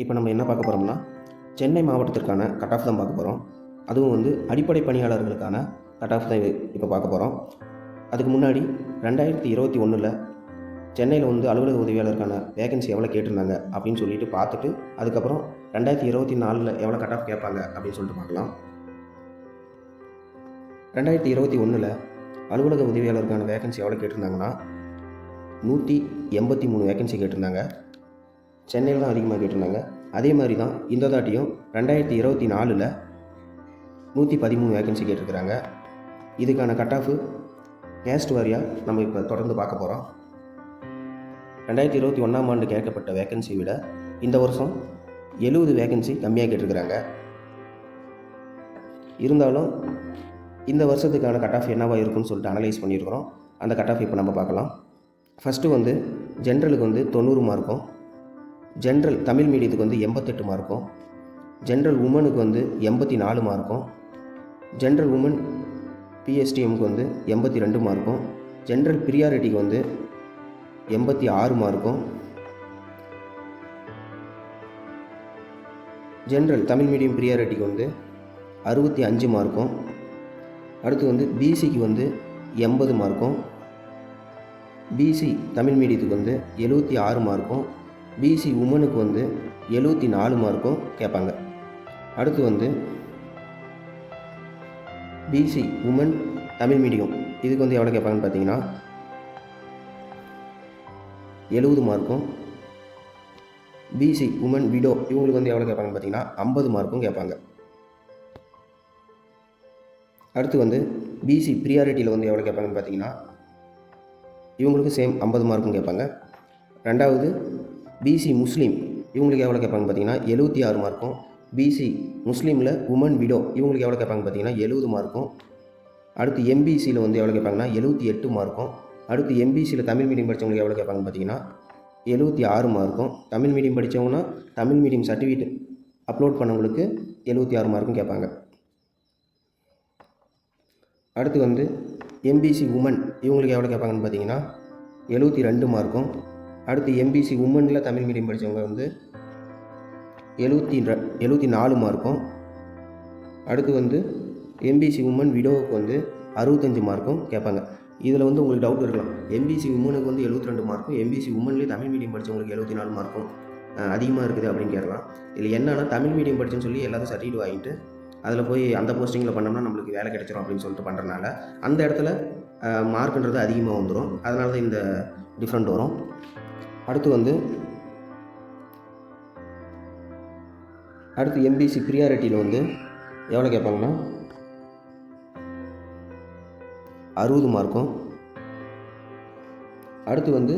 இப்போ நம்ம என்ன பார்க்க போகிறோம்னா, சென்னை மாவட்டத்திற்கான கட் ஆஃப் தான் பார்க்க போகிறோம். அதுவும் வந்து அடிப்படை பணியாளர்களுக்கான கட் ஆஃப் தான் இப்போ பார்க்க போகிறோம். அதுக்கு முன்னாடி 2021 சென்னையில் வந்து அலுவலக உதவியாளருக்கான வேகன்சி எவ்வளோ கேட்டிருந்தாங்க அப்படின்னு சொல்லிட்டு பார்த்துட்டு, அதுக்கப்புறம் 2024 எவ்வளோ கட் ஆஃப் கேட்பாங்க அப்படின்னு சொல்லிட்டு பார்க்கலாம். 2021 அலுவலக உதவியாளருக்கான வேகன்சி எவ்வளோ கேட்டிருந்தாங்கன்னா 183 வேகன்சி கேட்டிருந்தாங்க. சென்னையில் தான் அதிகமாக கேட்டிருந்தாங்க. அதே மாதிரி தான் இந்த தாட்டியும் 2024 113 வேகன்சி கேட்டிருக்கிறாங்க. இதுக்கான கட் ஆஃபு கேஸ்ட் வாரியாக நம்ம இப்போ தொடர்ந்து பார்க்க போகிறோம். 2021ஆம் ஆண்டு கேட்கப்பட்ட வேகன்சி விட இந்த வருஷம் 70 வேகன்சி கம்மியாக கேட்டிருக்கிறாங்க. இருந்தாலும் இந்த வருஷத்துக்கான கட் ஆஃப் என்னவாக இருக்குன்னு சொல்லிட்டு அனலைஸ் பண்ணியிருக்கிறோம். அந்த கட் ஆஃப் இப்போ நம்ம பார்க்கலாம். ஃபஸ்ட்டு வந்து ஜென்ரலுக்கு வந்து 90 மார்க்கும், ஜென்ரல் தமிழ் மீடியத்துக்கு வந்து 88 மார்க்கும், ஜென்ரல் உமனுக்கு வந்து 84 மார்க்கும், ஜென்ரல் உமன் பிஎஸ்டிஎம்க்கு வந்து 82 மார்க்கும், ஜென்ரல் ப்ரியாரிட்டிக்கு வந்து 86 மார்க்கும், ஜென்ரல் தமிழ் மீடியம் ப்ரியாரிட்டிக்கு வந்து 65 மார்க்கும், அடுத்து வந்து பிசிக்கு வந்து 80 மார்க்கும், பிசி தமிழ் மீடியத்துக்கு வந்து 76 மார்க்கும், பிசி உமனுக்கு வந்து 74 மார்க்கும் கேட்பாங்க. அடுத்து வந்து பிசி உமன் தமிழ் மீடியம் இதுக்கு வந்து எவ்வளோ கேட்பாங்கன்னு பார்த்தீங்கன்னா 70 மார்க்கும், பிசி உமன் விடோ இவங்களுக்கு வந்து எவ்வளோ கேட்பாங்கன்னு பார்த்தீங்கன்னா 50 மார்க்கும் கேட்பாங்க. அடுத்து வந்து பிசி ப்ரியாரிட்டியில் வந்து எவ்வளோ கேட்பாங்கன்னு பார்த்தீங்கன்னா இவங்களுக்கு சேம் 50 மார்க்கும் கேட்பாங்க. ரெண்டாவது பிசி முஸ்லீம் இவங்களுக்கு எவ்வளோ கேட்பாங்க பார்த்தீங்கன்னா 76 மார்க்கும், பிசி முஸ்லீமில் உமன் விடோ இவங்களுக்கு எவ்வளோ கேட்பாங்க பார்த்தீங்கன்னா 70 மார்க்கும். அடுத்து எம்பிசியில் வந்து எவ்வளோ கேட்பாங்கன்னா 78 மார்க்கும். அடுத்து எம்பிசியில் தமிழ் மீடியம் படித்தவங்களுக்கு எவ்வளோ கேட்பாங்க பார்த்தீங்கன்னா 76 மார்க்கும். தமிழ் மீடியம் படித்தவங்கன்னா தமிழ் மீடியம் சர்டிஃபிகேட் அப்லோட் பண்ணவங்களுக்கு 76 மார்க்கும் கேட்பாங்க. அடுத்து வந்து எம்பிசி உமன் இவங்களுக்கு எவ்வளோ கேட்பாங்கன்னு பார்த்தீங்கன்னா 72 மார்க்கும். அடுத்து எம்பிசி உமனில் தமிழ் மீடியம் படித்தவங்க வந்து 74 மார்க்கும். அடுத்து வந்து எம்பிசி உமன் விடோவுக்கு வந்து 65 மார்க்கும் கேட்பாங்க. இதில் வந்து உங்களுக்கு டவுட் இருக்கலாம், எம்பிசி உமனுக்கு வந்து 72 மார்க்கும், எம்பிசி உமன்லேயே தமிழ் மீடியம் படித்தவங்களுக்கு 74 மார்க்கும் அதிகமாக இருக்குது அப்படின்னு கேட்கலாம். இதில் என்னன்னா தமிழ் மீடியம் படிச்சுன்னு சொல்லி எல்லாரும் சர்டிஃபிகேட் வாங்கிட்டு அதில் போய் அந்த போஸ்டிங்கில் பண்ணோம்னா நம்மளுக்கு வேலை கிடைச்சிரும் அப்படின்னு சொல்லிட்டு பண்ணுறதுனால அந்த இடத்துல மார்க்குன்றது அதிகமாக வந்துடும். அதனால தான் இந்த டிஃப்ரெண்ட் வரும். அடுத்து எம்பிசி ப்ரியாரிட்டியில் வந்து எவ்வளோ கேட்பாங்கன்னா 60 மார்க்கும். அடுத்து வந்து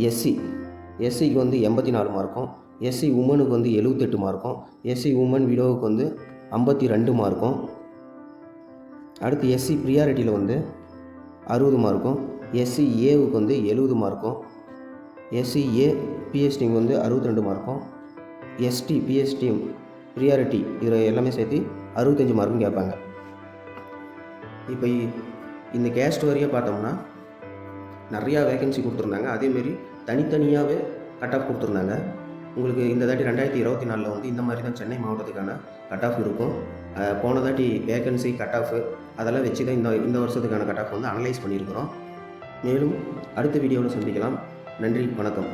எஸ்சிக்கு வந்து 84 மார்க்கும், எஸ்சி உமனுக்கு வந்து 78 மார்க்கும், எஸ்சி உமன் விடோவுக்கு வந்து 52 மார்க்கும். அடுத்து எஸ்சி ப்ரியாரிட்டியில் வந்து 60 மார்க்கும், எஸ்சி ஏவுக்கு வந்து 70 மார்க்கும், எஸ்சி ஏ பிஎஸ்டிக்கு வந்து 62 மார்க்கும், எஸ்டி பிஎஸ்டிஎம் ப்ரியாரிட்டி இதில் எல்லாமே சேர்த்து 65 மார்க்கும் கேட்பாங்க. இப்போ இந்த கேஸ்ட் வரையாக பார்த்தோம்னா நிறையா வேகன்சி கொடுத்துருந்தாங்க. அதேமாரி தனித்தனியாகவே கட் ஆஃப் கொடுத்துருந்தாங்க. உங்களுக்கு இந்த தாட்டி 2024 வந்து இந்த மாதிரி தான் சென்னை மாவட்டத்துக்கான கட் ஆஃப் இருக்கும். போன தாட்டி வேகன்சி கட் ஆஃபு அதெல்லாம் வச்சு தான் இந்த வருஷத்துக்கான கட் ஆஃப் வந்து அனலைஸ் பண்ணியிருக்கிறோம். மேலும் அடுத்த வீடியோவில் சந்திக்கலாம். நன்றி, வணக்கம்.